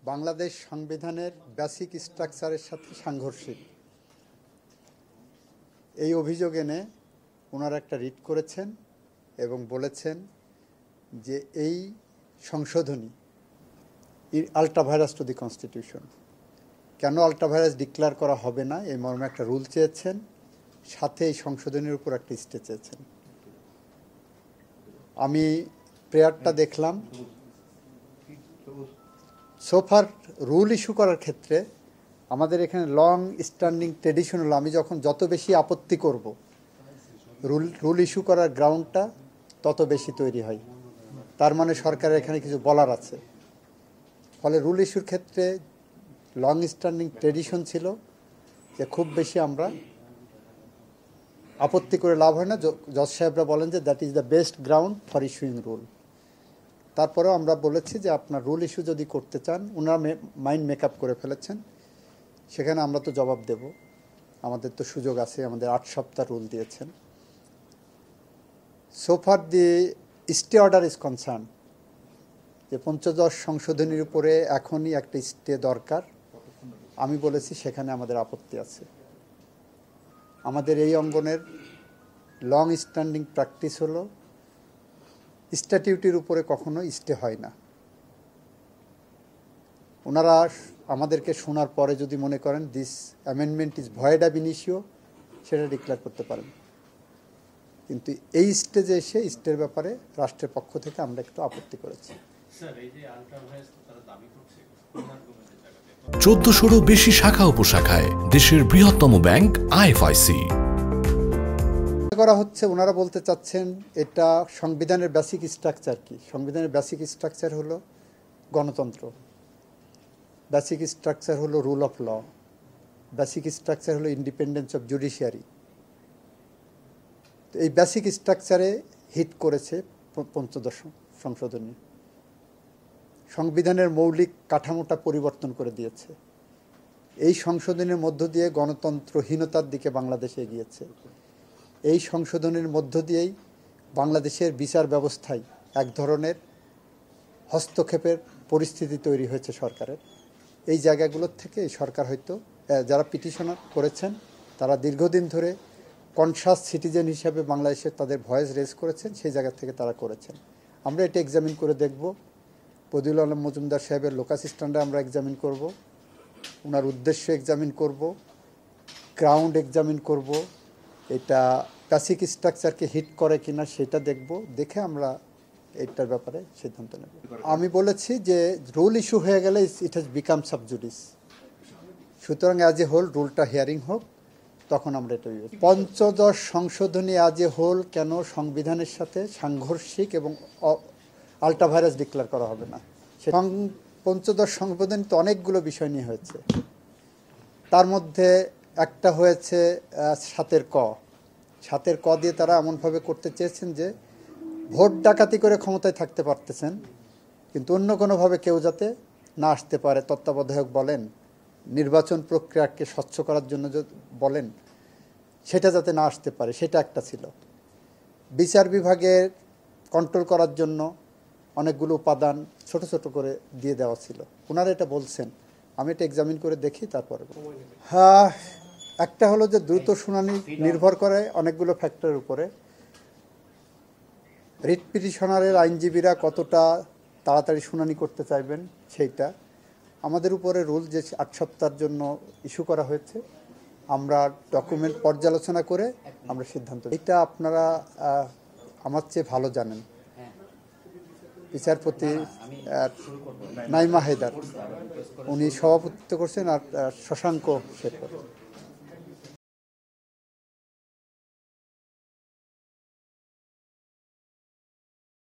বাংলাদেশ সংবিধানের বেসিক স্ট্রাকচারের সাথে সাংঘর্ষিক এই অভিযোগ এনে ওনারা একটা রিট করেছেন এবং বলেছেন যে এই সংশোধনী ultra virus to the constitution. কেন আল্ট্রা ভাইরাস ডিক্লেয়ার করা হবে না এই মর্মে একটা রুল চেয়েছেন, সাথে এই সংশোধনীর উপর একটা স্টে চেয়েছেন। আমি প্রেয়ারটা দেখলাম। সোফার রুল ইস্যু করার ক্ষেত্রে আমাদের এখানে লং স্ট্যান্ডিং ট্রেডিশন হলো, আমি যখন যত বেশি আপত্তি করব রুল ইস্যু করার গ্রাউন্ডটা তত বেশি তৈরি হয়। তার মানে সরকারের এখানে কিছু বলার আছে। ফলে রুল ইস্যুর ক্ষেত্রে লং স্ট্যান্ডিং ট্রেডিশন ছিল যে খুব বেশি আমরা আপত্তি করে লাভ হয় না। জজ সাহেবরা বলেন যে that is the best ground for issuing rule. তারপরেও আমরা বলেছি যে আপনার রুল ইস্যু যদি করতে চান, ওনারা মাইন্ড মেকআপ করে ফেলেছেন, সেখানে আমরা তো জবাব দেব, আমাদের তো সুযোগ আছে, আমাদের 8 সপ্তাহ রুল দিয়েছেন। So far the stay order is concern, যে পঞ্চদশ সংশোধনীর উপরে এখনই একটা স্টে দরকার, আমি বলেছি সেখানে আমাদের আপত্তি আছে। আমাদের এই অঙ্গনের লং স্ট্যান্ডিং প্র্যাকটিস হলো স্ট্যাটিউটির উপরে কখনো স্টে হয় না। ওনারা আমাদেরকে শোনার পরে যদি মনে করেন this amendment is void ab initio, সেটা ডিক্লেয়ার করতে পারেন। কিন্তু এই স্টেজে এসে স্টের ব্যাপারে রাষ্ট্রের পক্ষ থেকে আমরা একটু আপত্তি করেছি। 1400-রও বেশি শাখা উপশাখায় দেশের বৃহত্তম ব্যাংক আইএফআইসি করা হচ্ছে। ওনারা বলতে চাচ্ছেন এটা সংবিধানের বেসিক স্ট্রাকচার কি? সংবিধানের বেসিক স্ট্রাকচার হলো গণতন্ত্র, বেসিক স্ট্রাকচার হলো rule of law, basic structure হলো ইন্ডিপেন্ডেন্স অফ জুডিশিয়ারি। তো এই বেসিক স্ট্রাকচারে হিট করেছে পঞ্চদশ সংশোধনী। সংবিধানের মৌলিক কাঠামোটা পরিবর্তন করে দিয়েছে। এই সংশোধনের মধ্য দিয়ে গণতন্ত্রহীনতার দিকে বাংলাদেশ এগিয়েছে। এই সংশোধনের মধ্য দিয়েই বাংলাদেশের বিচার ব্যবস্থায় এক ধরনের হস্তক্ষেপের পরিস্থিতি তৈরি হয়েছে সরকারের। এই জায়গাগুলোর থেকে এই সরকার হয়তো, যারা পিটিশনার করেছেন তারা দীর্ঘদিন ধরে কনসাস সিটিজেন হিসাবে বাংলাদেশে তাদের ভয়েস রেজ করেছেন, সেই জায়গা থেকে তারা করেছেন। আমরা এটা এক্সামিন করে দেখব। বদিউল আলম মজুমদার সাহেবের লোকাস স্ট্যান্ডে আমরা এক্সামিন করব, ওনার উদ্দেশ্য এক্সামিন করব, গ্রাউন্ড এক্সামিন করব, এটা বেসিক স্ট্রাকচারকে হিট করে কিনা সেটা দেখব, দেখে আমরা এটার ব্যাপারে সিদ্ধান্ত নেব। আমি বলেছি যে রুল ইস্যু হয়ে গেলে it has become sub judice, সুতরাং অ্যাজ এ হোল রুলটা হিয়ারিং হোক, তখন আমরা এটা পঞ্চদশ সংশোধনী অ্যাজ এ হোল কেন সংবিধানের সাথে সাংঘর্ষিক এবং আল্ট্রা ভাইরাস ডিক্লেয়ার করা হবে না। পঞ্চদশ সংশোধনী তো অনেকগুলো বিষয় নিয়ে হয়েছে, তার মধ্যে একটা হয়েছে 7 ক দিয়ে তারা এমনভাবে করতে চেয়েছেন যে ভোট ডাকাতি করে ক্ষমতায় থাকতে পারতেছেন, কিন্তু অন্য কোনোভাবে কেউ যাতে না আসতে পারে। তত্ত্বাবধায়ক বলেন, নির্বাচন প্রক্রিয়াকে স্বচ্ছ করার জন্য বলেন, সেটা যাতে না আসতে পারে, সেটা একটা ছিল। বিচার বিভাগের কন্ট্রোল করার জন্য অনেকগুলো উপাদান ছোট ছোট করে দিয়ে দেওয়া ছিল। ওনারা এটা বলছেন, আমি এটা এক্সামিন করে দেখি তারপরে। হ্যাঁ, একটা হলো যে দ্রুত শুনানি নির্ভর করে অনেকগুলো ফ্যাক্টরের উপরে। রিট পিটিশনারের আইনজীবীরা কতটা তাড়াতাড়ি শুনানি করতে চাইবেন সেইটা। আমাদের উপরে রুল যে 8 সপ্তাহের জন্য ইস্যু করা হয়েছে, আমরা ডকুমেন্ট পর্যালোচনা করে আমরা সিদ্ধান্ত। এটা আপনারা আমার চেয়ে ভালো জানেন। বিচারপতি নাইমা হায়দার উনি সভাপতিত্ব করছেন, আর শশাঙ্ক শেখর।